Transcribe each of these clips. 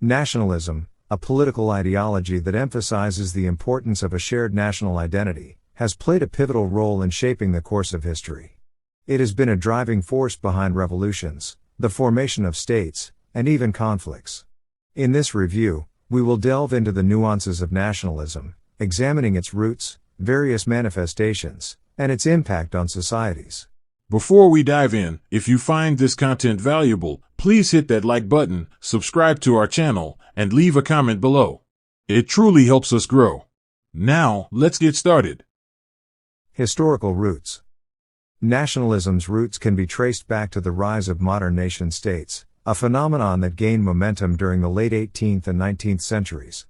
Nationalism, a political ideology that emphasizes the importance of a shared national identity, has played a pivotal role in shaping the course of history. It has been a driving force behind revolutions, the formation of states, and even conflicts. In this review, we will delve into the nuances of nationalism, examining its roots, various manifestations, and its impact on societies. Before we dive in, if you find this content valuable, please hit that like button, subscribe to our channel, and leave a comment below. It truly helps us grow. Now, let's get started. Historical roots. Nationalism's roots can be traced back to the rise of modern nation-states, a phenomenon that gained momentum during the late 18th and 19th centuries.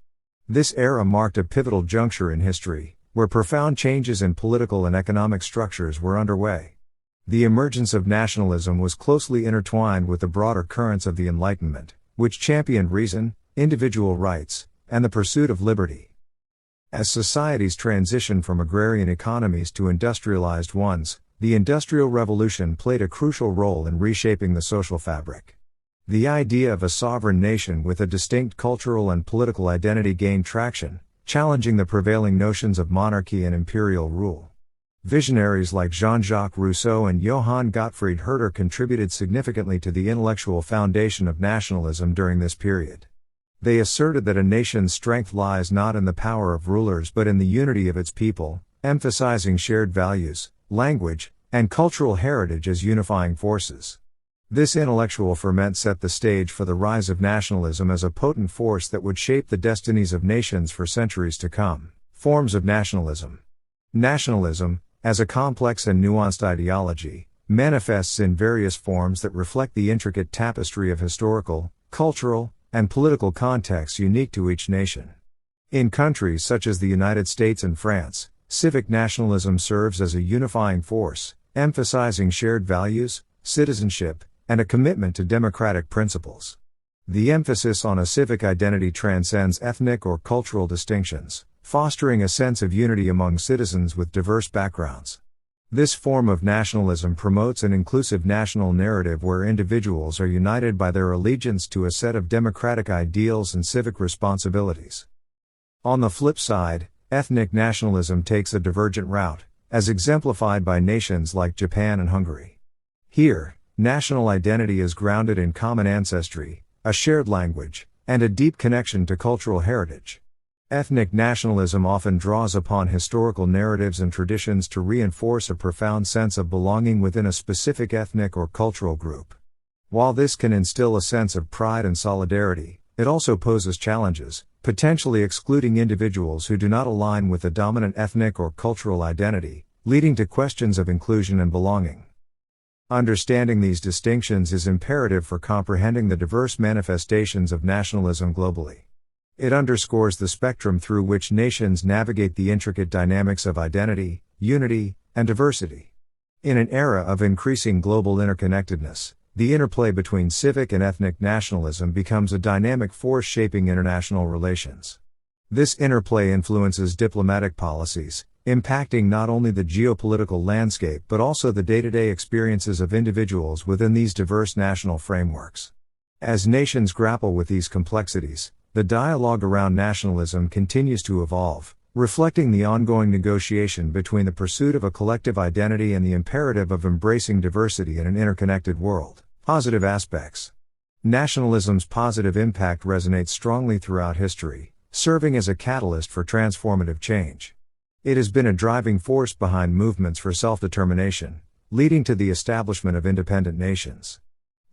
This era marked a pivotal juncture in history, where profound changes in political and economic structures were underway. The emergence of nationalism was closely intertwined with the broader currents of the Enlightenment, which championed reason, individual rights, and the pursuit of liberty. As societies transitioned from agrarian economies to industrialized ones, the Industrial Revolution played a crucial role in reshaping the social fabric. The idea of a sovereign nation with a distinct cultural and political identity gained traction, challenging the prevailing notions of monarchy and imperial rule. Visionaries like Jean-Jacques Rousseau and Johann Gottfried Herder contributed significantly to the intellectual foundation of nationalism during this period. They asserted that a nation's strength lies not in the power of rulers but in the unity of its people, emphasizing shared values, language, and cultural heritage as unifying forces. This intellectual ferment set the stage for the rise of nationalism as a potent force that would shape the destinies of nations for centuries to come. Forms of nationalism. Nationalism, as a complex and nuanced ideology, manifests in various forms that reflect the intricate tapestry of historical, cultural, and political contexts unique to each nation. In countries such as the United States and France, civic nationalism serves as a unifying force, emphasizing shared values, citizenship, and a commitment to democratic principles. The emphasis on a civic identity transcends ethnic or cultural distinctions, fostering a sense of unity among citizens with diverse backgrounds. This form of nationalism promotes an inclusive national narrative where individuals are united by their allegiance to a set of democratic ideals and civic responsibilities. On the flip side, ethnic nationalism takes a divergent route, as exemplified by nations like Japan and Hungary. Here, national identity is grounded in common ancestry, a shared language, and a deep connection to cultural heritage. Ethnic nationalism often draws upon historical narratives and traditions to reinforce a profound sense of belonging within a specific ethnic or cultural group. While this can instill a sense of pride and solidarity, it also poses challenges, potentially excluding individuals who do not align with the dominant ethnic or cultural identity, leading to questions of inclusion and belonging. Understanding these distinctions is imperative for comprehending the diverse manifestations of nationalism globally. It underscores the spectrum through which nations navigate the intricate dynamics of identity, unity, and diversity. In an era of increasing global interconnectedness, the interplay between civic and ethnic nationalism becomes a dynamic force shaping international relations. This interplay influences diplomatic policies, impacting not only the geopolitical landscape but also the day-to-day experiences of individuals within these diverse national frameworks. As nations grapple with these complexities, the dialogue around nationalism continues to evolve, reflecting the ongoing negotiation between the pursuit of a collective identity and the imperative of embracing diversity in an interconnected world. Positive aspects. Nationalism's positive impact resonates strongly throughout history, serving as a catalyst for transformative change. It has been a driving force behind movements for self-determination, leading to the establishment of independent nations.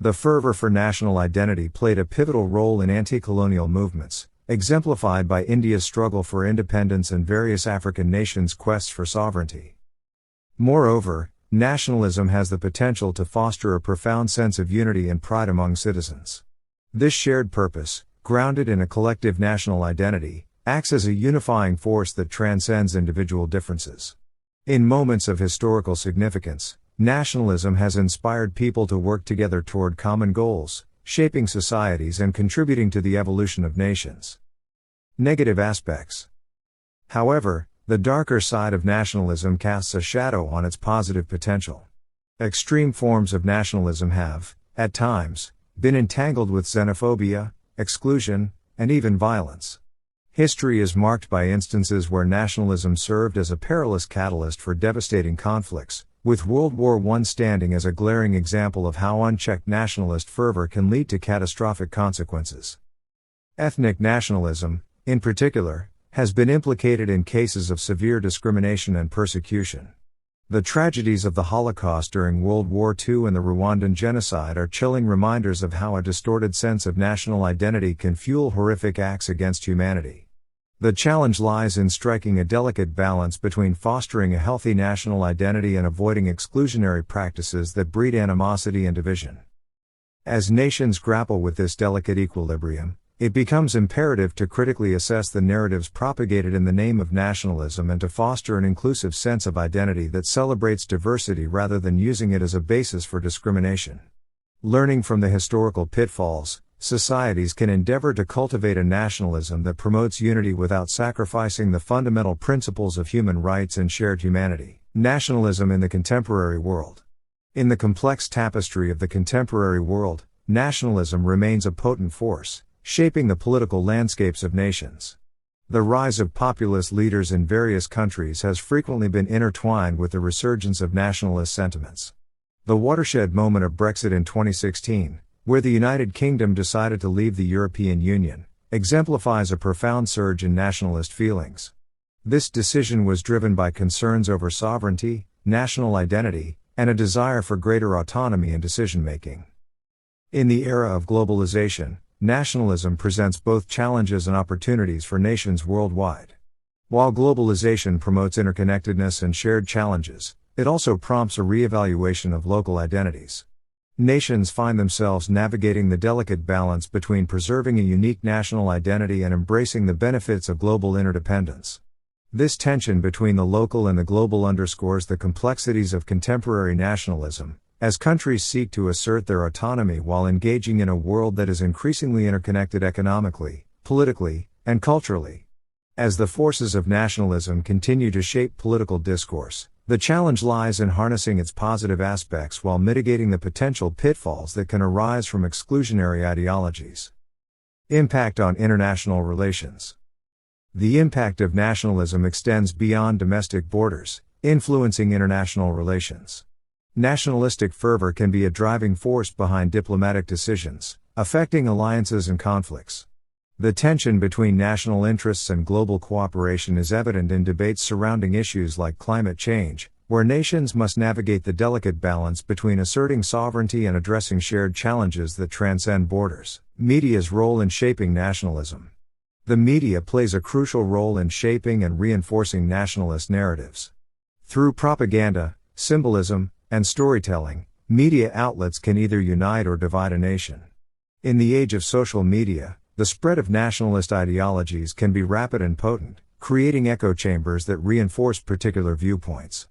The fervor for national identity played a pivotal role in anti-colonial movements, exemplified by India's struggle for independence and various African nations' quests for sovereignty. Moreover, nationalism has the potential to foster a profound sense of unity and pride among citizens. This shared purpose, grounded in a collective national identity, acts as a unifying force that transcends individual differences. In moments of historical significance, nationalism has inspired people to work together toward common goals, shaping societies and contributing to the evolution of nations. Negative aspects. However, the darker side of nationalism casts a shadow on its positive potential. Extreme forms of nationalism have, at times, been entangled with xenophobia, exclusion, and even violence. History is marked by instances where nationalism served as a perilous catalyst for devastating conflicts, with World War I standing as a glaring example of how unchecked nationalist fervor can lead to catastrophic consequences. Ethnic nationalism, in particular, has been implicated in cases of severe discrimination and persecution. The tragedies of the Holocaust during World War II and the Rwandan genocide are chilling reminders of how a distorted sense of national identity can fuel horrific acts against humanity. The challenge lies in striking a delicate balance between fostering a healthy national identity and avoiding exclusionary practices that breed animosity and division. As nations grapple with this delicate equilibrium, it becomes imperative to critically assess the narratives propagated in the name of nationalism and to foster an inclusive sense of identity that celebrates diversity rather than using it as a basis for discrimination. Learning from the historical pitfalls, societies can endeavor to cultivate a nationalism that promotes unity without sacrificing the fundamental principles of human rights and shared humanity. Nationalism in the contemporary world. In the complex tapestry of the contemporary world, nationalism remains a potent force, shaping the political landscapes of nations. The rise of populist leaders in various countries has frequently been intertwined with the resurgence of nationalist sentiments. The watershed moment of Brexit in 2016, where the United Kingdom decided to leave the European Union, exemplifies a profound surge in nationalist feelings. This decision was driven by concerns over sovereignty, national identity, and a desire for greater autonomy in decision-making. In the era of globalization, nationalism presents both challenges and opportunities for nations worldwide. While globalization promotes interconnectedness and shared challenges, it also prompts a re-evaluation of local identities. Nations find themselves navigating the delicate balance between preserving a unique national identity and embracing the benefits of global interdependence. This tension between the local and the global underscores the complexities of contemporary nationalism, as countries seek to assert their autonomy while engaging in a world that is increasingly interconnected economically, politically, and culturally. As the forces of nationalism continue to shape political discourse, the challenge lies in harnessing its positive aspects while mitigating the potential pitfalls that can arise from exclusionary ideologies. Impact on international relations. The impact of nationalism extends beyond domestic borders, influencing international relations. Nationalistic fervor can be a driving force behind diplomatic decisions, affecting alliances and conflicts. The tension between national interests and global cooperation is evident in debates surrounding issues like climate change, where nations must navigate the delicate balance between asserting sovereignty and addressing shared challenges that transcend borders. Media's role in shaping nationalism. The media plays a crucial role in shaping and reinforcing nationalist narratives. Through propaganda, symbolism, and storytelling, media outlets can either unite or divide a nation. In the age of social media, the spread of nationalist ideologies can be rapid and potent, creating echo chambers that reinforce particular viewpoints.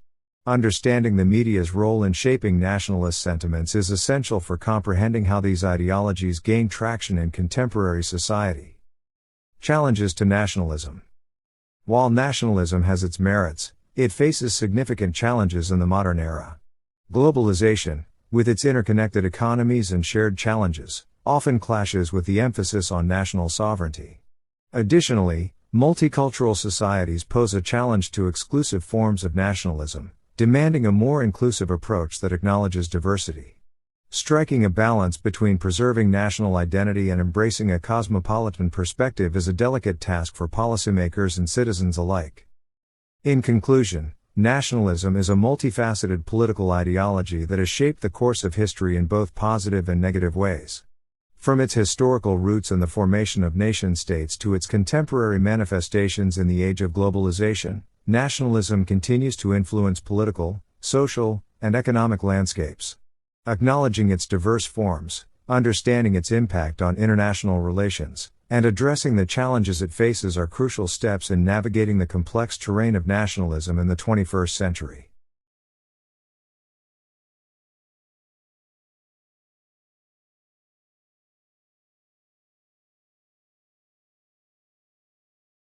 Understanding the media's role in shaping nationalist sentiments is essential for comprehending how these ideologies gain traction in contemporary society. Challenges to nationalism. While nationalism has its merits, it faces significant challenges in the modern era. Globalization, with its interconnected economies and shared challenges, often clashes with the emphasis on national sovereignty. Additionally, multicultural societies pose a challenge to exclusive forms of nationalism, demanding a more inclusive approach that acknowledges diversity. Striking a balance between preserving national identity and embracing a cosmopolitan perspective is a delicate task for policymakers and citizens alike. In conclusion, nationalism is a multifaceted political ideology that has shaped the course of history in both positive and negative ways. From its historical roots in the formation of nation-states to its contemporary manifestations in the age of globalization, nationalism continues to influence political, social, and economic landscapes. Acknowledging its diverse forms, understanding its impact on international relations, and addressing the challenges it faces are crucial steps in navigating the complex terrain of nationalism in the 21st century.